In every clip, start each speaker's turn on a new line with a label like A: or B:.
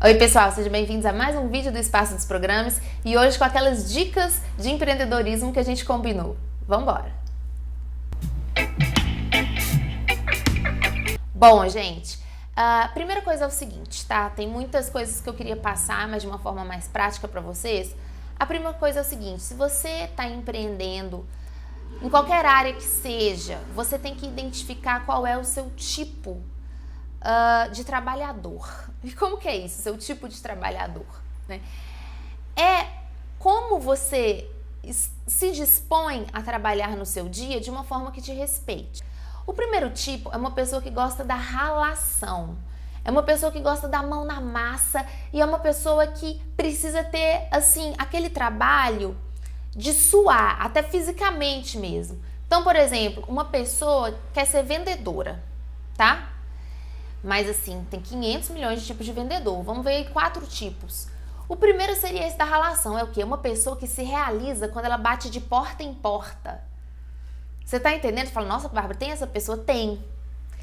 A: Oi pessoal, sejam bem-vindos a mais um vídeo do Espaço dos Programas e hoje com aquelas dicas de empreendedorismo que a gente combinou. Vamos embora! Bom, gente, a primeira coisa é o seguinte, tá? Tem muitas coisas que eu queria passar, mas de uma forma mais prática para vocês. A primeira coisa é o seguinte, se você está empreendendo em qualquer área que seja, você tem que identificar qual é o seu tipo de trabalhador. E como que é isso, seu tipo de trabalhador, né? É como você se dispõe a trabalhar no seu dia de uma forma que te respeite. O primeiro tipo é uma pessoa que gosta da ralação, é uma pessoa que gosta da mão na massa e é uma pessoa que precisa ter, assim, aquele trabalho de suar, até fisicamente mesmo. Então, por exemplo, uma pessoa quer ser vendedora, tá? Mas assim, tem 500 milhões de tipos de vendedor. Vamos ver aí 4 tipos. O primeiro seria esse da relação. É o quê? Uma pessoa que se realiza quando ela bate de porta em porta. Você tá entendendo? Você fala, nossa, Bárbara, tem essa pessoa? Tem.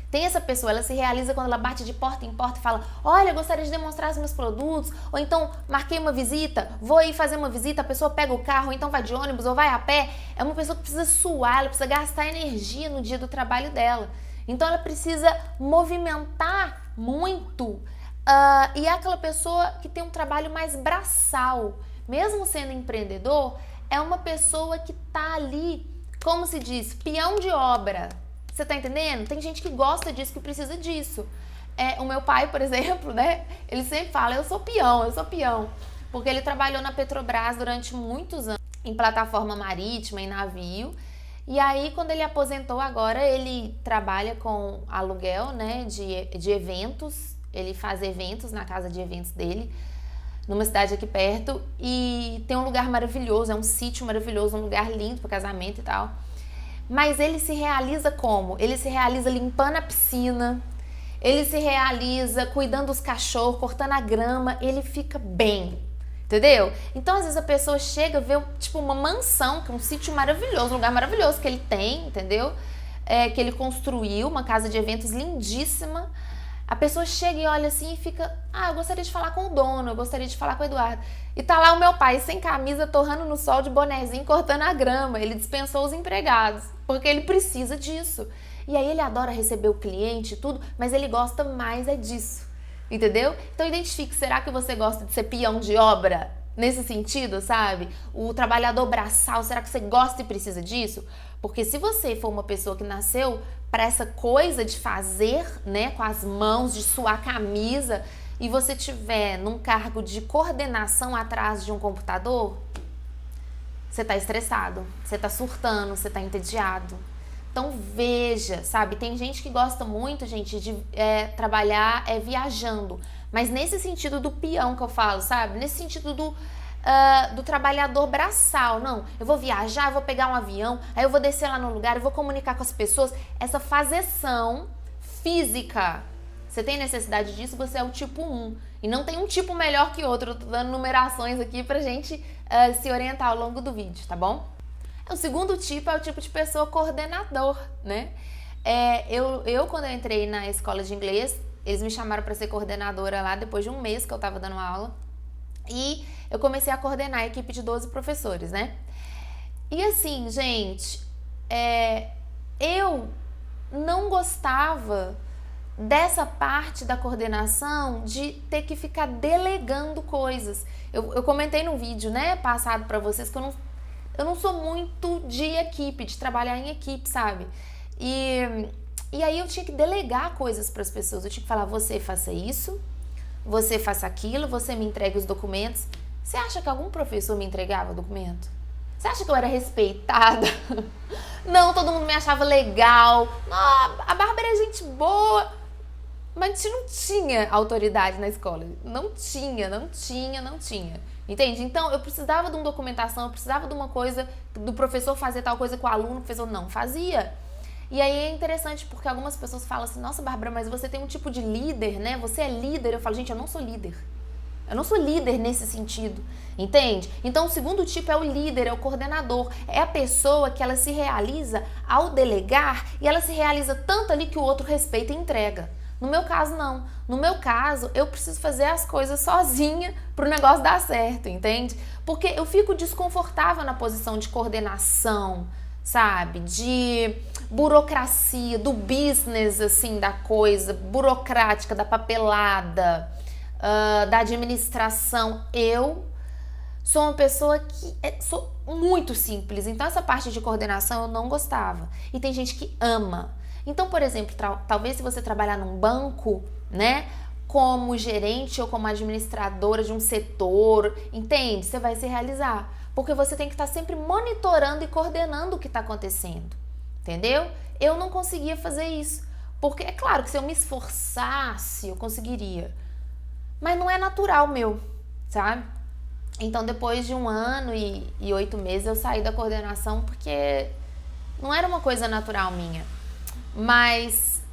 A: Tem essa pessoa, ela se realiza quando ela bate de porta em porta e fala, olha, eu gostaria de demonstrar os meus produtos. Ou então, marquei uma visita, vou aí fazer uma visita, a pessoa pega o carro, ou então vai de ônibus, ou vai a pé. É uma pessoa que precisa suar, ela precisa gastar energia no dia do trabalho dela. Então ela precisa movimentar muito e é aquela pessoa que tem um trabalho mais braçal. Mesmo sendo empreendedor, é uma pessoa que tá ali, como se diz, peão de obra. Você tá entendendo? Tem gente que gosta disso, que precisa disso. O meu pai, por exemplo, né? Ele sempre fala, eu sou peão. Porque ele trabalhou na Petrobras durante muitos anos, em plataforma marítima, em navio. E aí, quando ele aposentou agora, ele trabalha com aluguel, né, de eventos. Ele faz eventos na casa de eventos dele, numa cidade aqui perto. E tem um lugar maravilhoso, é um sítio maravilhoso, um lugar lindo para casamento e tal. Mas ele se realiza como? Ele se realiza limpando a piscina, ele se realiza cuidando dos cachorros, cortando a grama, ele fica bem. Entendeu? Então, às vezes a pessoa chega, vê tipo uma mansão, que é um sítio maravilhoso, um lugar maravilhoso que ele tem, entendeu? Que ele construiu, uma casa de eventos lindíssima. A pessoa chega e olha assim e fica, eu gostaria de falar com o dono, eu gostaria de falar com o Eduardo. E tá lá o meu pai sem camisa, torrando no sol de bonezinho, cortando a grama. Ele dispensou os empregados, porque ele precisa disso. E aí ele adora receber o cliente e tudo, mas ele gosta mais disso. Entendeu? Então identifique, será que você gosta de ser peão de obra? Nesse sentido, sabe? O trabalhador braçal, será que você gosta e precisa disso? Porque se você for uma pessoa que nasceu para essa coisa de fazer, né, com as mãos, de suar a camisa, e você tiver num cargo de coordenação atrás de um computador, você tá estressado, você tá surtando, você tá entediado. Então veja, sabe, tem gente que gosta muito, gente, de trabalhar viajando, mas nesse sentido do peão que eu falo, sabe, nesse sentido do trabalhador braçal. Não, eu vou viajar, eu vou pegar um avião, aí eu vou descer lá no lugar, eu vou comunicar com as pessoas, essa fazeção física. Você tem necessidade disso, você é o tipo 1, e não tem um tipo melhor que outro. Eu tô dando numerações aqui pra gente se orientar ao longo do vídeo, tá bom? O segundo tipo é o tipo de pessoa coordenador, né? Eu quando eu entrei na escola de inglês, eles me chamaram para ser coordenadora lá depois de um mês que eu tava dando aula. E eu comecei a coordenar a equipe de 12 professores, né? E assim, gente, eu não gostava dessa parte da coordenação de ter que ficar delegando coisas. Eu comentei no vídeo, né, passado para vocês que eu não sou muito de equipe, de trabalhar em equipe, sabe? E aí eu tinha que delegar coisas para as pessoas. Eu tinha que falar, você faça isso, você faça aquilo, você me entregue os documentos. Você acha que algum professor me entregava o documento? Você acha que eu era respeitada? Não, todo mundo me achava legal. A Bárbara é gente boa. Mas a gente não tinha autoridade na escola. Não tinha. Entende? Então, eu precisava de uma documentação, eu precisava de uma coisa, do professor fazer tal coisa com o aluno, o professor não fazia. E aí é interessante porque algumas pessoas falam assim, nossa, Bárbara, mas você tem um tipo de líder, né? Você é líder. Eu falo, gente, eu não sou líder. Eu não sou líder nesse sentido, entende? Então, o segundo tipo é o líder, é o coordenador. É a pessoa que ela se realiza ao delegar e ela se realiza tanto ali que o outro respeita e entrega. No meu caso, não. No meu caso, eu preciso fazer as coisas sozinha pro negócio dar certo, entende? Porque eu fico desconfortável na posição de coordenação, sabe? De burocracia, do business, assim, da coisa, burocrática, da papelada, da administração. Eu sou uma pessoa que sou muito simples, então essa parte de coordenação eu não gostava. E tem gente que ama. Então, por exemplo, talvez se você trabalhar num banco, né, como gerente ou como administradora de um setor, entende? Você vai se realizar, porque você tem que estar sempre monitorando e coordenando o que está acontecendo, entendeu? Eu não conseguia fazer isso, porque é claro que se eu me esforçasse, eu conseguiria, mas não é natural meu, sabe? Então, depois de 1 ano e 8 meses, eu saí da coordenação porque não era uma coisa natural minha. Mas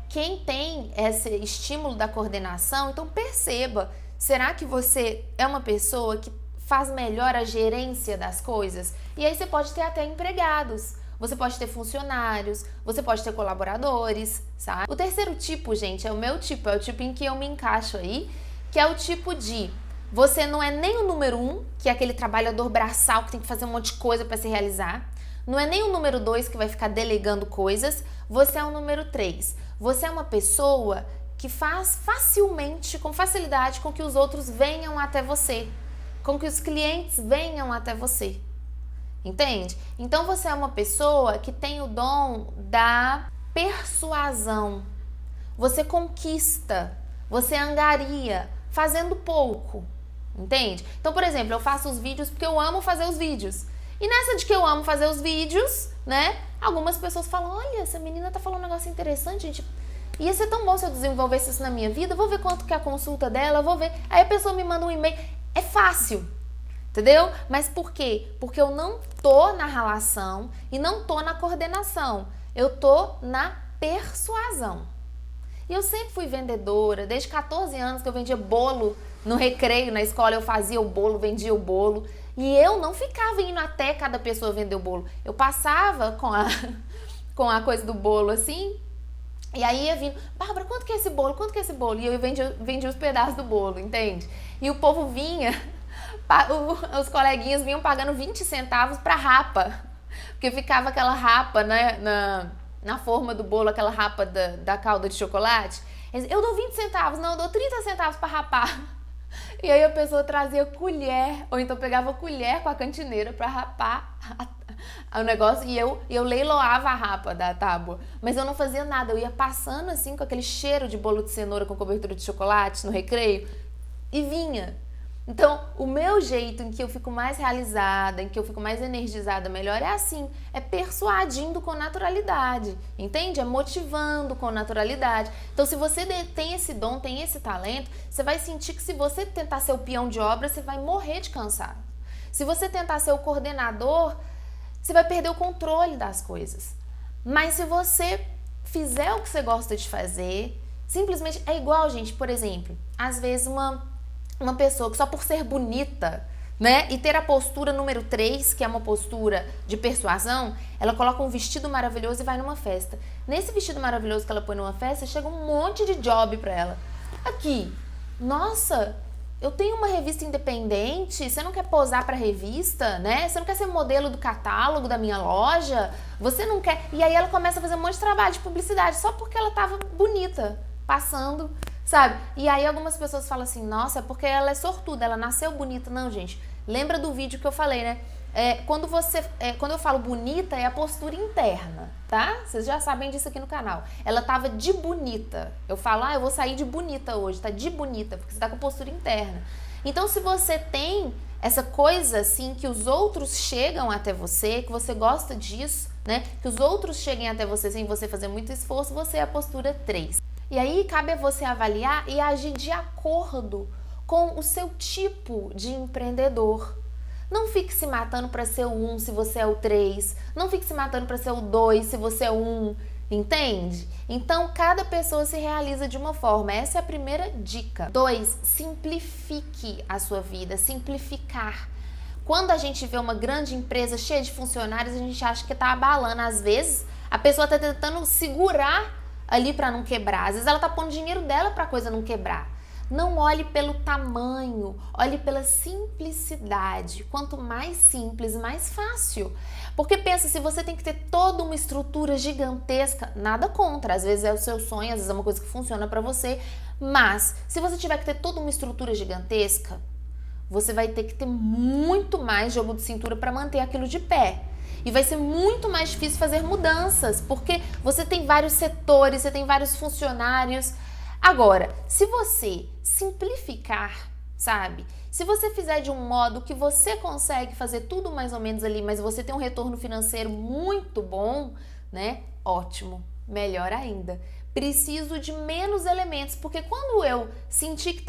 A: quem tem esse estímulo da coordenação, então perceba, será que você é uma pessoa que faz melhor a gerência das coisas? E aí você pode ter até empregados, você pode ter funcionários, você pode ter colaboradores, sabe? O terceiro tipo, gente, é o meu tipo, é o tipo em que eu me encaixo aí, que é o tipo de você não é nem o número 1, que é aquele trabalhador braçal que tem que fazer um monte de coisa para se realizar. Não é nem o número 2 que vai ficar delegando coisas, você é o número 3. Você é uma pessoa que faz facilmente, com facilidade, com que os outros venham até você, com que os clientes venham até você. Entende? Então você é uma pessoa que tem o dom da persuasão. Você conquista, você angaria, fazendo pouco. Entende? Então, por exemplo, eu faço os vídeos porque eu amo fazer os vídeos. E nessa de que eu amo fazer os vídeos, né? Algumas pessoas falam, olha, essa menina tá falando um negócio interessante, gente. Ia ser tão bom se eu desenvolvesse isso na minha vida. Vou ver quanto que é a consulta dela, vou ver. Aí a pessoa me manda um e-mail. É fácil, entendeu? Mas por quê? Porque eu não tô na relação e não tô na coordenação. Eu tô na persuasão. E eu sempre fui vendedora, desde 14 anos que eu vendia bolo no recreio, na escola eu fazia o bolo, vendia o bolo. E eu não ficava indo até cada pessoa vender o bolo. Eu passava com a coisa do bolo assim, e aí ia vindo, Bárbara, quanto que é esse bolo? Quanto que é esse bolo? E eu vendia os pedaços do bolo, entende? E o povo vinha, os coleguinhas vinham pagando 20 centavos pra rapa, porque ficava aquela rapa, né, na forma do bolo, aquela rapa da calda de chocolate. Eu dou 20 centavos, não, eu dou 30 centavos pra rapar. E aí a pessoa trazia colher, ou então pegava colher com a cantineira pra rapar o negócio, e eu leiloava a rapa da tábua. Mas eu não fazia nada, eu ia passando assim com aquele cheiro de bolo de cenoura com cobertura de chocolate no recreio e vinha. Então, o meu jeito em que eu fico mais realizada, em que eu fico mais energizada melhor, é assim, é persuadindo com naturalidade, entende? É motivando com naturalidade. Então, se você tem esse dom, tem esse talento, você vai sentir que se você tentar ser o peão de obra, você vai morrer de cansado. Se você tentar ser o coordenador, você vai perder o controle das coisas. Mas se você fizer o que você gosta de fazer, simplesmente é igual, gente, por exemplo, às vezes uma pessoa que só por ser bonita, né, e ter a postura número 3, que é uma postura de persuasão, ela coloca um vestido maravilhoso e vai numa festa. Nesse vestido maravilhoso que ela põe numa festa, chega um monte de job pra ela. Aqui, nossa, eu tenho uma revista independente, você não quer posar pra revista, né? Você não quer ser modelo do catálogo da minha loja? Você não quer... E aí ela começa a fazer um monte de trabalho de publicidade só porque ela tava bonita, passando... Sabe? E aí algumas pessoas falam assim, nossa, é porque ela é sortuda, ela nasceu bonita. Não, gente, lembra do vídeo que eu falei, né? Quando eu falo bonita, é a postura interna, tá? Vocês já sabem disso aqui no canal. Ela tava de bonita. Eu falo, eu vou sair de bonita hoje, tá de bonita, porque você tá com postura interna. Então, se você tem essa coisa, assim, que os outros chegam até você, que você gosta disso, né? Que os outros cheguem até você sem você fazer muito esforço, você é a postura 3. E aí cabe a você avaliar e agir de acordo com o seu tipo de empreendedor. Não fique se matando para ser o 1 se você é o 3. Não fique se matando para ser o 2 se você é o 1. Entende? Então, cada pessoa se realiza de uma forma. Essa é a primeira dica. 2, simplifique a sua vida. Simplificar. Quando a gente vê uma grande empresa cheia de funcionários, a gente acha que está abalando. Às vezes, a pessoa está tentando segurar ali para não quebrar. Às vezes ela tá pondo dinheiro dela para a coisa não quebrar. Não olhe pelo tamanho, olhe pela simplicidade. Quanto mais simples, mais fácil. Porque pensa, se você tem que ter toda uma estrutura gigantesca, nada contra, às vezes é o seu sonho, às vezes é uma coisa que funciona para você, mas se você tiver que ter toda uma estrutura gigantesca, você vai ter que ter muito mais jogo de cintura para manter aquilo de pé. E vai ser muito mais difícil fazer mudanças, porque você tem vários setores, você tem vários funcionários. Agora, se você simplificar, sabe? Se você fizer de um modo que você consegue fazer tudo mais ou menos ali, mas você tem um retorno financeiro muito bom, né? Ótimo, melhor ainda. Preciso de menos elementos, porque quando eu sentir que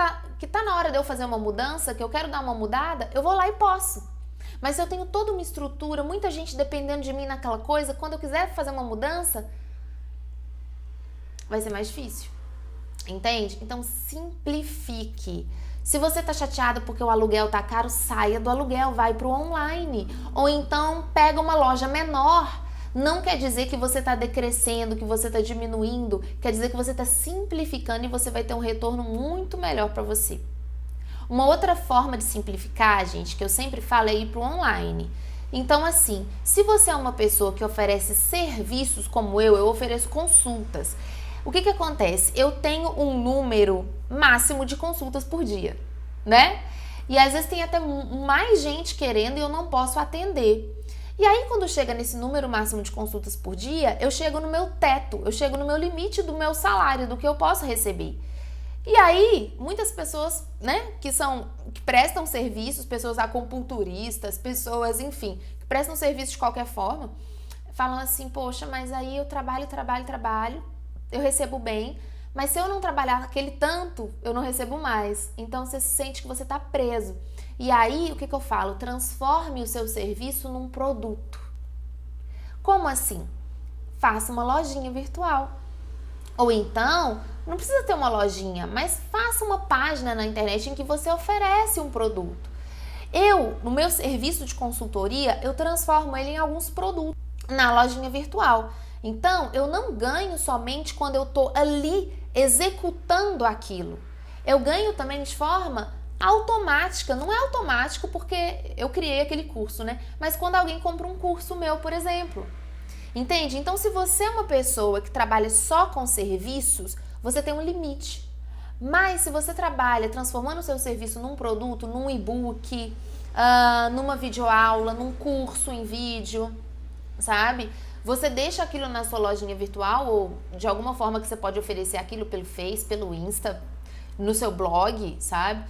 A: tá na hora de eu fazer uma mudança, que eu quero dar uma mudada, eu vou lá e posso. Mas se eu tenho toda uma estrutura, muita gente dependendo de mim naquela coisa, quando eu quiser fazer uma mudança, vai ser mais difícil. Entende? Então simplifique. Se você tá chateado porque o aluguel tá caro, saia do aluguel, vai pro online. Ou então pega uma loja menor. Não quer dizer que você tá decrescendo, que você tá diminuindo. Quer dizer que você tá simplificando e você vai ter um retorno muito melhor para você. Uma outra forma de simplificar, gente, que eu sempre falo é ir pro online. Então, assim, se você é uma pessoa que oferece serviços como eu ofereço consultas. O que acontece? Eu tenho um número máximo de consultas por dia, né? E às vezes tem até mais gente querendo e eu não posso atender. E aí, quando chega nesse número máximo de consultas por dia, eu chego no meu teto, eu chego no meu limite do meu salário, do que eu posso receber. E aí, muitas pessoas, né, que prestam serviços, pessoas acupunturistas, pessoas, enfim, que prestam serviço de qualquer forma, falam assim, poxa, mas aí eu trabalho, eu recebo bem, mas se eu não trabalhar aquele tanto, eu não recebo mais. Então você sente que você está preso. E aí, o que eu falo? Transforme o seu serviço num produto. Como assim? Faça uma lojinha virtual. Ou então, não precisa ter uma lojinha, mas faça uma página na internet em que você oferece um produto. No meu serviço de consultoria, eu transformo ele em alguns produtos na lojinha virtual. Então, eu não ganho somente quando eu estou ali executando aquilo. Eu ganho também de forma automática. Não é automático porque eu criei aquele curso, né? Mas quando alguém compra um curso meu, por exemplo. Entende? Então, se você é uma pessoa que trabalha só com serviços, você tem um limite. Mas se você trabalha transformando o seu serviço num produto, num e-book, numa videoaula, num curso em vídeo, sabe? Você deixa aquilo na sua lojinha virtual ou de alguma forma que você pode oferecer aquilo pelo Face, pelo Insta, no seu blog, sabe?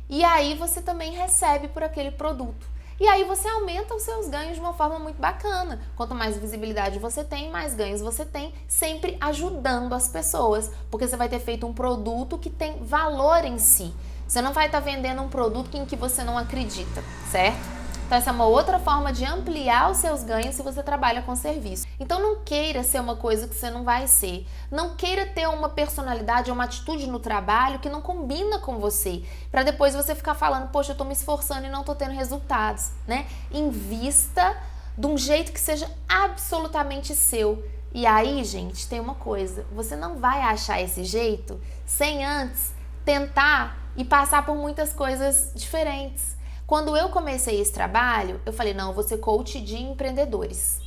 A: E aí você também recebe por aquele produto. E aí você aumenta os seus ganhos de uma forma muito bacana. Quanto mais visibilidade você tem, mais ganhos você tem, sempre ajudando as pessoas. Porque você vai ter feito um produto que tem valor em si. Você não vai estar vendendo um produto em que você não acredita, certo? Então essa é uma outra forma de ampliar os seus ganhos se você trabalha com serviço. Então não queira ser uma coisa que você não vai ser. Não queira ter uma personalidade ou uma atitude no trabalho que não combina com você. Para depois você ficar falando, poxa, eu tô me esforçando e não tô tendo resultados, né? Invista de um jeito que seja absolutamente seu. E aí, gente, tem uma coisa. Você não vai achar esse jeito sem antes tentar e passar por muitas coisas diferentes. Quando eu comecei esse trabalho, eu falei, não, eu vou ser coach de empreendedores.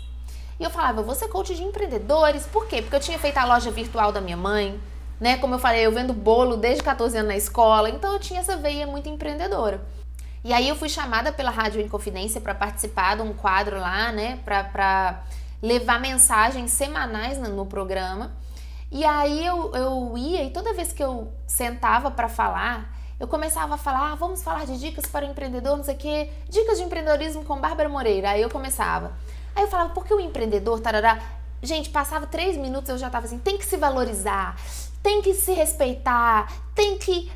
A: E eu falava, eu vou ser coach de empreendedores, por quê? Porque eu tinha feito a loja virtual da minha mãe, né? Como eu falei, eu vendo bolo desde 14 anos na escola, então eu tinha essa veia muito empreendedora. E aí eu fui chamada pela Rádio Inconfidência para participar de um quadro lá, né? Para levar mensagens semanais no programa. E aí eu ia e toda vez que eu sentava para falar, eu começava a falar, vamos falar de dicas para o empreendedor, não sei o quê, dicas de empreendedorismo com Bárbara Moreira. Aí eu começava. Aí eu falava, por que o empreendedor, tarará? Gente, passava 3 minutos eu já tava assim, tem que se valorizar, tem que se respeitar, tem que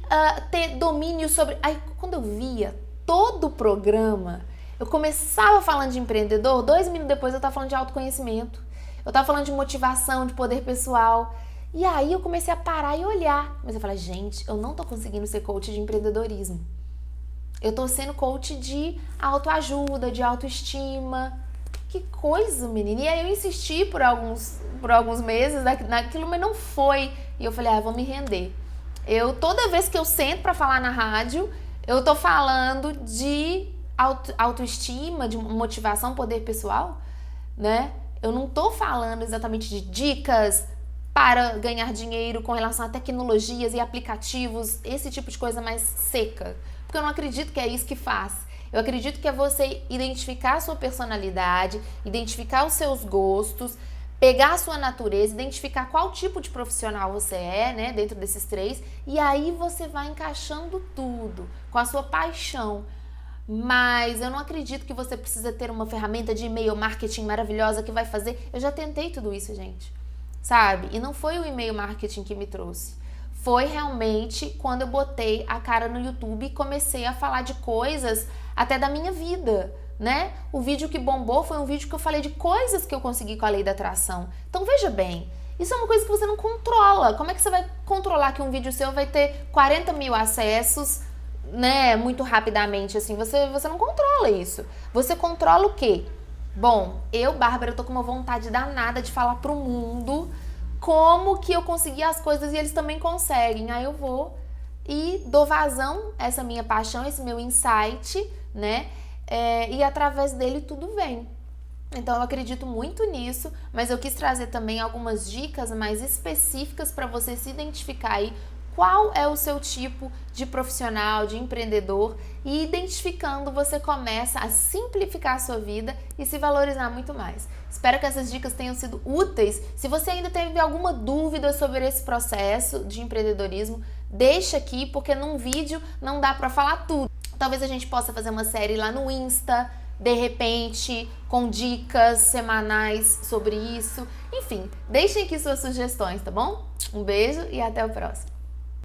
A: ter domínio sobre... Aí quando eu via todo o programa, eu começava falando de empreendedor, 2 minutos depois eu tava falando de autoconhecimento, eu tava falando de motivação, de poder pessoal. E aí eu comecei a parar e olhar. Mas eu falei, gente, eu não tô conseguindo ser coach de empreendedorismo. Eu tô sendo coach de autoajuda, de autoestima. Que coisa, menina. E aí eu insisti por alguns meses naquilo, mas não foi. E eu falei, vou me render. Toda vez que eu sento pra falar na rádio, eu tô falando de autoestima, de motivação, poder pessoal, né? Eu não tô falando exatamente de dicas para ganhar dinheiro com relação a tecnologias e aplicativos, esse tipo de coisa mais seca. Porque eu não acredito que é isso que faz. Eu acredito que é você identificar a sua personalidade, identificar os seus gostos, pegar a sua natureza, identificar qual tipo de profissional você é, né, dentro desses 3, e aí você vai encaixando tudo com a sua paixão. Mas eu não acredito que você precisa ter uma ferramenta de e-mail marketing maravilhosa que vai fazer. Eu já tentei tudo isso, gente, sabe? E não foi o e-mail marketing que me trouxe. Foi realmente quando eu botei a cara no YouTube e comecei a falar de coisas até da minha vida, né? O vídeo que bombou foi um vídeo que eu falei de coisas que eu consegui com a lei da atração. Então veja bem, isso é uma coisa que você não controla. Como é que você vai controlar que um vídeo seu vai ter 40 mil acessos, né, muito rapidamente, assim? Você não controla isso. Você controla o quê? Bom, Bárbara, eu tô com uma vontade danada de falar pro mundo como que eu consegui as coisas e eles também conseguem. Aí eu vou e dou vazão a essa minha paixão, esse meu insight, né? E através dele tudo vem. Então eu acredito muito nisso, mas eu quis trazer também algumas dicas mais específicas para você se identificar aí qual é o seu tipo de profissional, de empreendedor, e identificando você começa a simplificar a sua vida e se valorizar muito mais. Espero que essas dicas tenham sido úteis. Se você ainda teve alguma dúvida sobre esse processo de empreendedorismo, deixa aqui, porque num vídeo não dá para falar tudo. Talvez a gente possa fazer uma série lá no Insta, de repente, com dicas semanais sobre isso. Enfim, deixem aqui suas sugestões, tá bom? Um beijo e até o próximo.